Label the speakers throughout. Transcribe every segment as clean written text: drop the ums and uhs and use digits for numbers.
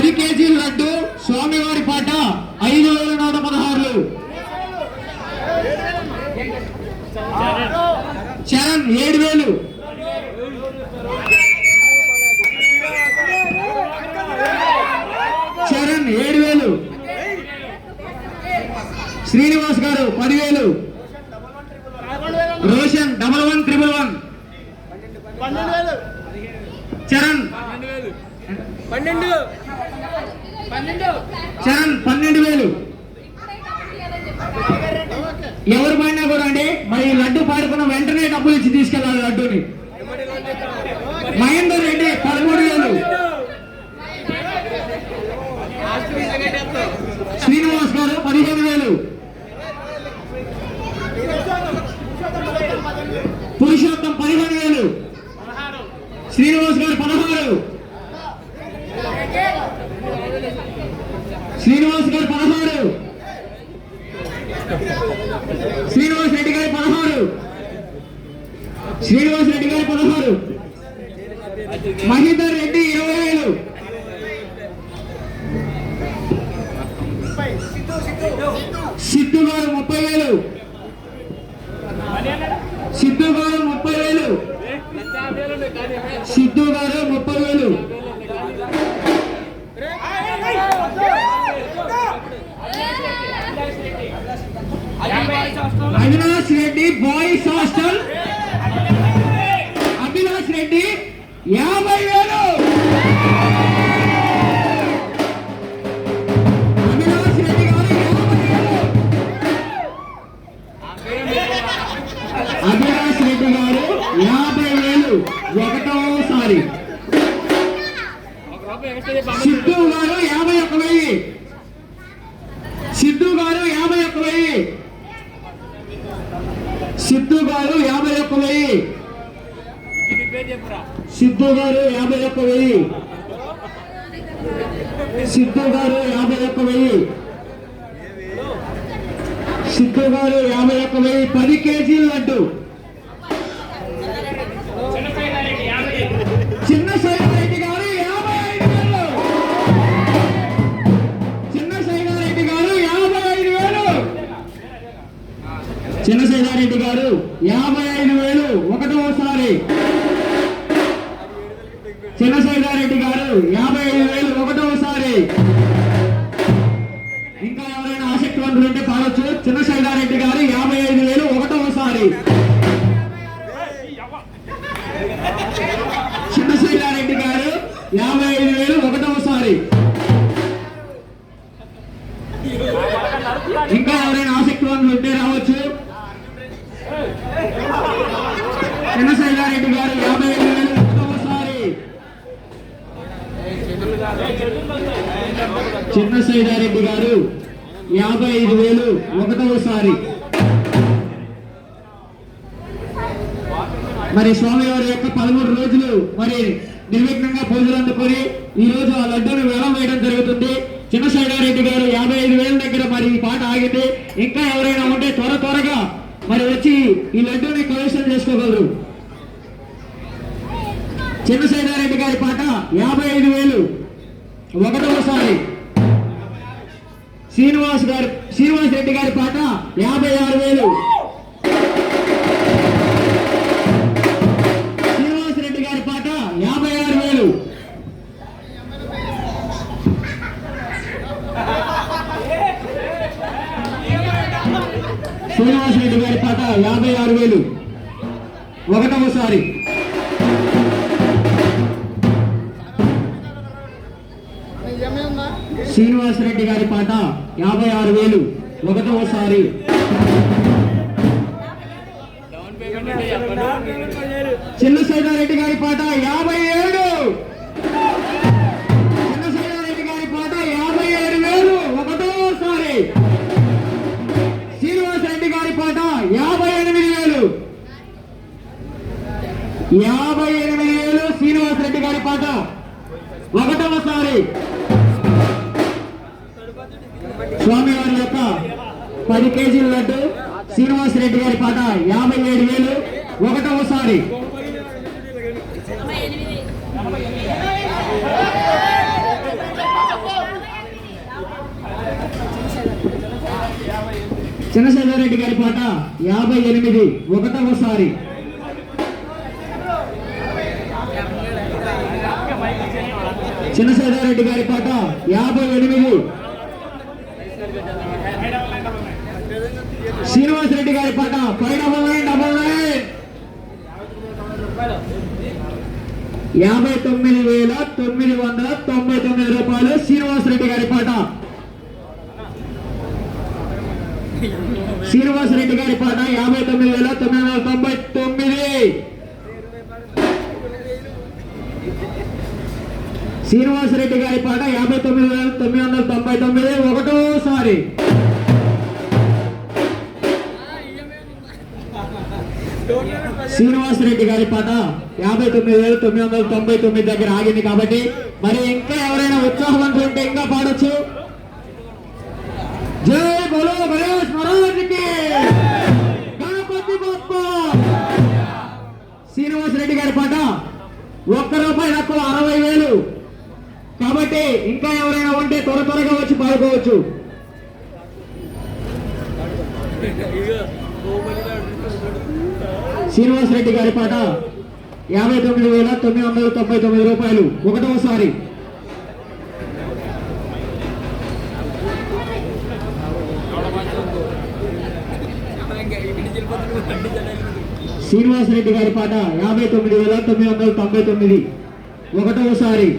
Speaker 1: 10 కేజీల లడ్డు స్వామివారి పాట 5116. చరణ్ 7000. చరణ్ 7000. శ్రీనివాస్ గారు 10,000. రోషన్ 1111. చరణ్ 12,000. ఎవరు పడినా కూడా అండి మరి లడ్డు పాడుకున్న వెంటనే డబ్బులు ఇచ్చి తీసుకెళ్ళాలి లడ్డూని. మహేందర్ రెడ్డి 13,000. శ్రీనివాస్ గారు 15,000. పురుషోత్తం 15,000. శ్రీనివాస్ గారు 16. శ్రీనివాస్ గారు 16. శ్రీనివాస్ రెడ్డి గారు 16. శ్రీనివాస్ రెడ్డి గారు 16. మహేందర్ రెడ్డి 20,000. సిద్ధు గారు 30,000. సిద్ధు గారు 30,000. సిద్ధు గారు 30,000. Avinash Reddy boys hostel. అవినాష్ రెడ్డి 50,000. అవినాష్ రెడ్డి గారు 50,000. అవినాష్ రెడ్డి గారు 50,000 ఒకటోసారి. సిద్ధు గారు 51,000. సిద్ధు గారు 51,000. సిద్ధు గారు 51,000. సిద్ధు గారు 51,000. సిద్ధు గారు 51,000. సిద్ధు గారు 51,000. 10 కేజీల లడ్డు. చిన్న సైదారెడ్డి గారు 55,000. చిన్న సైదారెడ్డి గారు 55,000. చిన్న సైదారెడ్డి గారు 55,000 ఒకటోసారి. చిన్న సైదారెడ్డి గారు 55,000 ఒకటోసారి. ఇంకా ఎవరైనా ఆసక్తివంతులు ఉంటే పాడొచ్చు. చిన్న సైదారెడ్డి గారు 55,000 ఒకటోసారి. చిన్న సైదారెడ్డి గారు 55,000 ఒకటోసారి. ఇంకా ఎవరైనా ఆసక్తివంతులు ఉంటే రావచ్చు. చిన్న సైదారెడ్డి గారు 55,000 ఒకటోసారి. చిన్న సైదారెడ్డి గారు 55,000 ఒకటోసారి. మరి స్వామివారి యొక్క 13 రోజులు మరి నిర్విఘ్నంగా పూజలు అందుకొని ఈ రోజు ఆ లడ్డూను వేలం వేయడం జరుగుతుంది. చిన్న సైదారెడ్డి గారు 55,000 దగ్గర మరి ఈ పాట ఆగింది. ఇంకా ఎవరైనా ఉంటే త్వరగా మరి వచ్చి ఈ లడ్డూని కైవసం చేసుకోగలరు. చిన్న సైదారెడ్డి గారి పాట 55,000 ఒకటోసారి. శ్రీనివాస్ రెడ్డి గారి పాట 56,000. శ్రీనివాస్ రెడ్డి గారి పాట 56,000. శ్రీనివాస్ రెడ్డి గారి పాట 56,000 ఒకటోసారి. శ్రీనివాస్ రెడ్డి గారి పాట 56,000 ఒకటోసారి. చిన్న సైదారెడ్డి గారి పాట 57. చిన్న సైదారెడ్డి గారి పాట 57,000 ఒకటోసారి. శ్రీనివాస్ రెడ్డి గారి పాట 58,000. 58,000 శ్రీనివాస్ రెడ్డి గారి పాట ఒకటోసారి. స్వామివారి యొక్క 10 కేజీల లడ్డు శ్రీనివాస్ రెడ్డి గారి పాట 57,000 ఒకటోసారి. చిన్నశేఖరెడ్డి గారి పాట 58 ఒకటవసారి. చిన్నశేఖరెడ్డి గారి పాట 58. శ్రీనివాసరెడ్డి గారి పాట 5999 59,999 రూపాయలు. శ్రీనివాసరెడ్డి గారి పాట. శ్రీనివాసరెడ్డి గారి పాట 59,999. శ్రీనివాసరెడ్డి గారి పాట 59,999 ఒకటోసారి. శ్రీనివాసరెడ్డి గారి పాట 59,999 దగ్గర ఆగింది కాబట్టి మరి ఇంకా ఎవరైనా ఉత్సాహవంతులు ఉంటే ఇంకా పాడొచ్చు. జై బోలో గణేష్ మహారాజ్కి, గణపతి బప్ప. శ్రీనివాసరెడ్డి గారి పాట ₹1 తక్కువ 60,000 కాబట్టి ఇంకా ఎవరైనా ఉంటే త్వరగా వచ్చి పాడుకోవచ్చు. శ్రీనివాసరెడ్డి గారి పాట 59,999 రూపాయలు ఒకటోసారి. శ్రీనివాసరెడ్డి గారి పాట 59,999 ఒకటోసారి.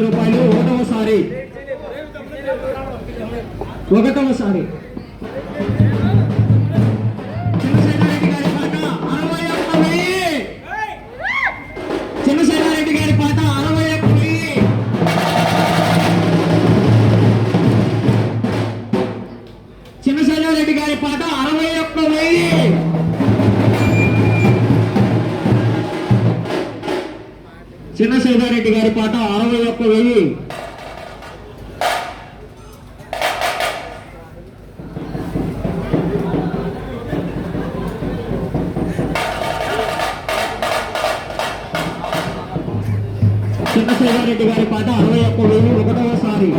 Speaker 1: రూపాయలు ఒకటవసారి. చిన్నశేఖరెడ్డి గారి పాట 61,000. చిన్నశేఖరెడ్డి గారి పాట 61,000. చిన్నశేఖరెడ్డి గారి పాట 61,000. చిన్నశేఖరెడ్డి గారి పాట 61,000. చిన్నశేఖరెడ్డి గారి పాట 61,000 ఒకటవసారి.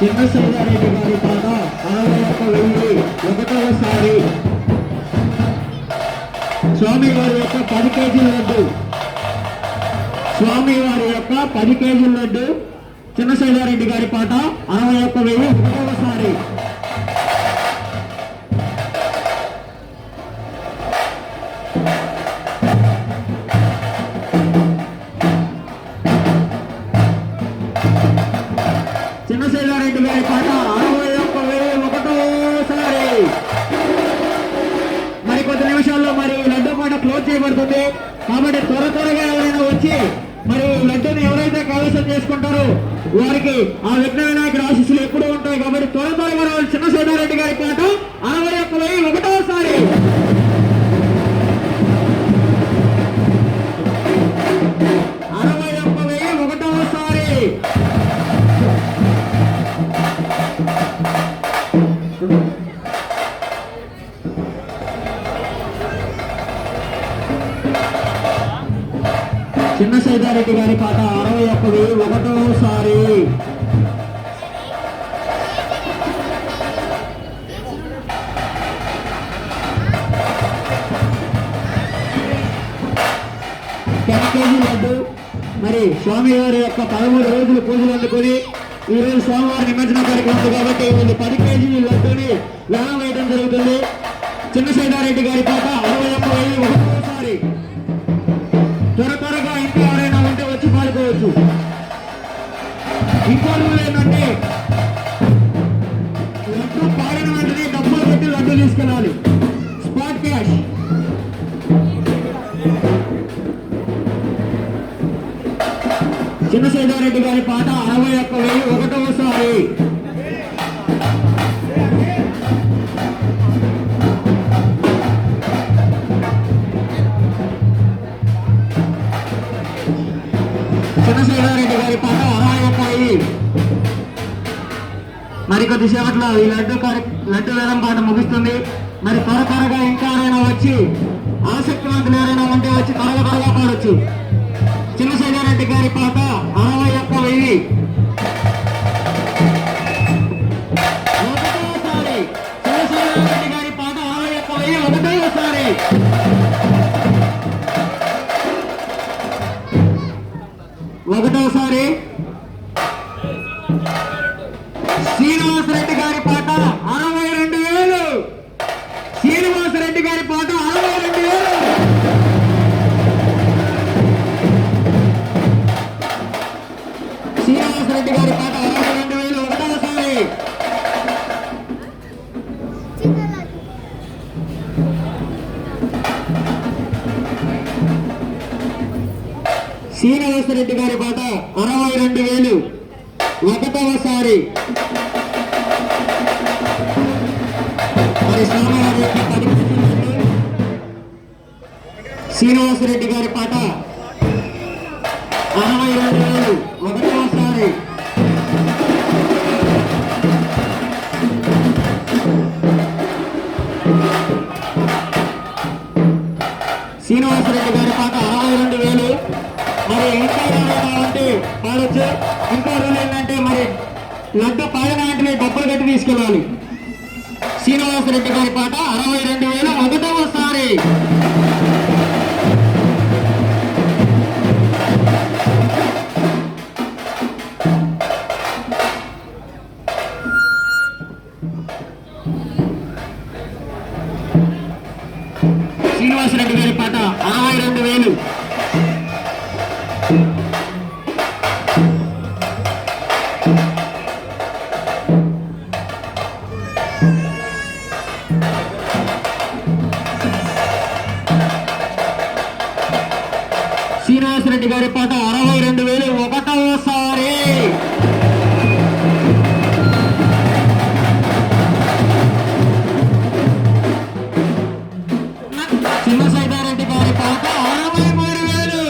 Speaker 1: చిన్నశేఖరెడ్డి గారి పాట 61,000 ఒకటవసారి. స్వామివారి యొక్క 10 కేజీల లడ్డు. స్వామివారి యొక్క 10 కేజీల లడ్డు. చిన్నశేఖరెడ్డి గారి పాట 61,000 ఒకటవసారి. చిన్నశేఖరెడ్డి గారి పాట 61,000 ఒకటోసారి. మరి కొద్ది నిమిషాల్లో మరి లడ్డు పాట క్లోజ్ చేయబడుతుంది కాబట్టి త్వరగా ఎవరైనా వచ్చి మరి లడ్డూని ఎవరైతే కైవసం చేసుకుంటారో వారికి ఆ విఘ్న వినాయకుడి ఆశీస్సులు ఎప్పుడూ ఉంటాయి కాబట్టి త్వరగా రావాలి. చిన్నశేఖరెడ్డి గారి పాట 61,000 ఒకటోసారి. చిన్నశేఖరెడ్డి గారి పాట 61,000 ఒకటోసారి. కేజీ లడ్డు మరి స్వామివారి యొక్క 13 రోజులు పూజలు అందుకొని ఈరోజు సోమవారం నిమజ్జన కార్యక్రమం కాబట్టి 10 కేజీల లడ్డూని వేలం వేయడం జరుగుతుంది. చిన్నశేఖరెడ్డి గారి పాట 61,000 ఒకటోసారి. త్వరగా ఇంకా ఎవరైనా ఉంటే వచ్చి పాడుకోవచ్చు. ఇంకోటి ఏంటంటే లడ్డు పాడిన వెంటనే డబ్బులు పెట్టి లడ్డు తీసుకెళ్ళాలి. Spot cash. చిన్నశేఖర్ గారి పాట 61,001సారి. చిన్నశేఖర్ గారి పాట 61,000. మరి కొద్దిసేపట్లో ఈ లడ్డు వేలం పాట ముగుస్తుంది. మరి త్వరగా ఇంకా ఎవరైనా వచ్చి ఆసక్తివంతులు ఎవరైనా ఉంటే వచ్చి త్వరగా పాడొచ్చు. చిన్నశేఖర్ రెడ్డి గారి పాట 61,000. ఒకటోసారి చిన్నశేఖర్ రెడ్డి గారి పాట 61,000 ఒకటోసారి. ఒకటోసారి శ్రీనివాసరెడ్డి గారి పాట 62,000. శ్రీనివాసరెడ్డి గారి పాట 62,000. శ్రీనివాసరెడ్డి గారి పాట 62,000 ఒకటోసారి. శ్రీనివాసరెడ్డి గారి పాట 62,000 ఒకటవసారి. మరి స్వామివారి యొక్క 10 శ్రీనివాసరెడ్డి గారి పాట 62,000 ఒకటవసారి. శ్రీనివాసరెడ్డి గారి పాట 62,000. మరి ఇంకా కావాలంటే పాడొచ్చు. ఇంకో రోజు ఏంటంటే మరి లడ్డు పాడిన వెంటనే డబ్బులు కట్టి తీసుకెళ్ళాలి. శ్రీనివాసరెడ్డి గారి పాట 62,000 ఒకటవసారి. శ్రీనివాసరెడ్డి గారి పాట 62,000. శ్రీనివాసరెడ్డి గారి పాట 62,000 ఒకటవసారి. చిన్నశేఖర్ రెడ్డి గారి పాట 63,000.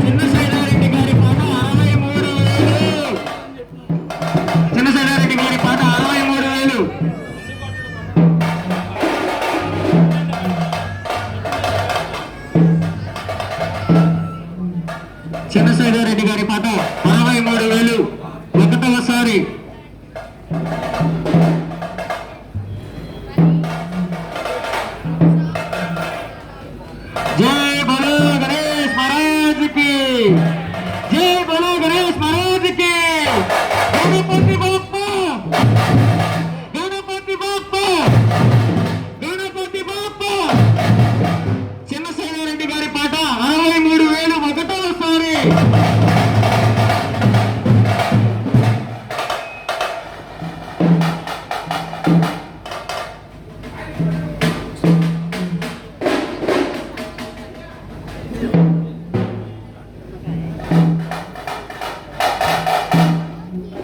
Speaker 1: చిన్నశేఖర్ రెడ్డి గారి పాట 63,000. చిన్నశేఖర్ రెడ్డి గారి పాట 63,000. చిన్నశేఖర్ రెడ్డి గారి పాట 63,000 ఒకటవసారి. జై బలో గణేష్ మహారాజ్ కి, జై బలో గణేష్ మహారాజ్ కి. గణపతి బాప్ప, గణపతి బాప్ప, గణపతి బాప్ప. చిన్నశేఖర్ రెడ్డి గారి పాట 63,000 ఒకటోసారి.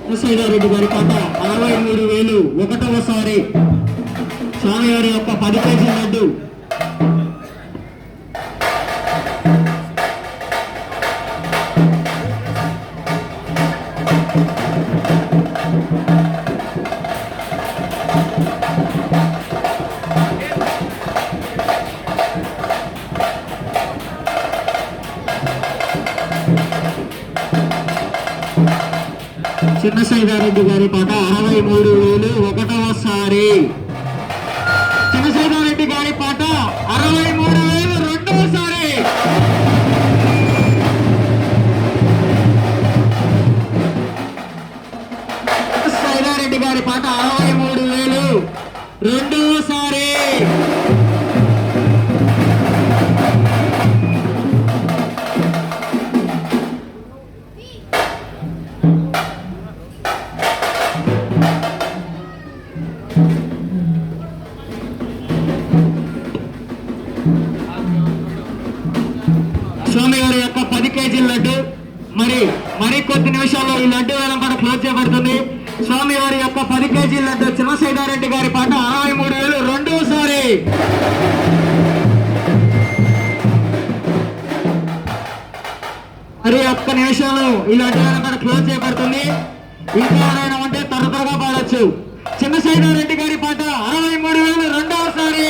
Speaker 1: చిన్నశేఖర్ రెడ్డి గారి పాట 63,000 ఒకటవసారి. స్వామివారి యొక్క 10 కేజీల లడ్డు. చిన్నశేఖర్ రెడ్డి గారి పాట 63,000 ఒకటవసారి. చిన్నశేఖర్ రెడ్డి గారి పాట 63,000 రెండవసారి. చిన్నశేఖర్ రెడ్డి గారి పాట 63,000 రెండవసారి. నిమిషాల్లో ఈ లడ్డు వేలం పాట క్లోజ్ చేయబడుతుంది. స్వామి వారి యొక్క 10 కేజీల లడ్డు చిన్న సైదారెడ్డి గారి పాట 63,000 రెండోసారి. మరి ఒక్క నిమిషంలో ఈ లడ్డు వేలం పాట క్లోజ్ చేయబడుతుంది. ఇంకా ఎవరైనా ఉంటే త్వరగా పాడొచ్చు. చిన్న సైదారెడ్డి గారి పాట 63,000 రెండవసారి.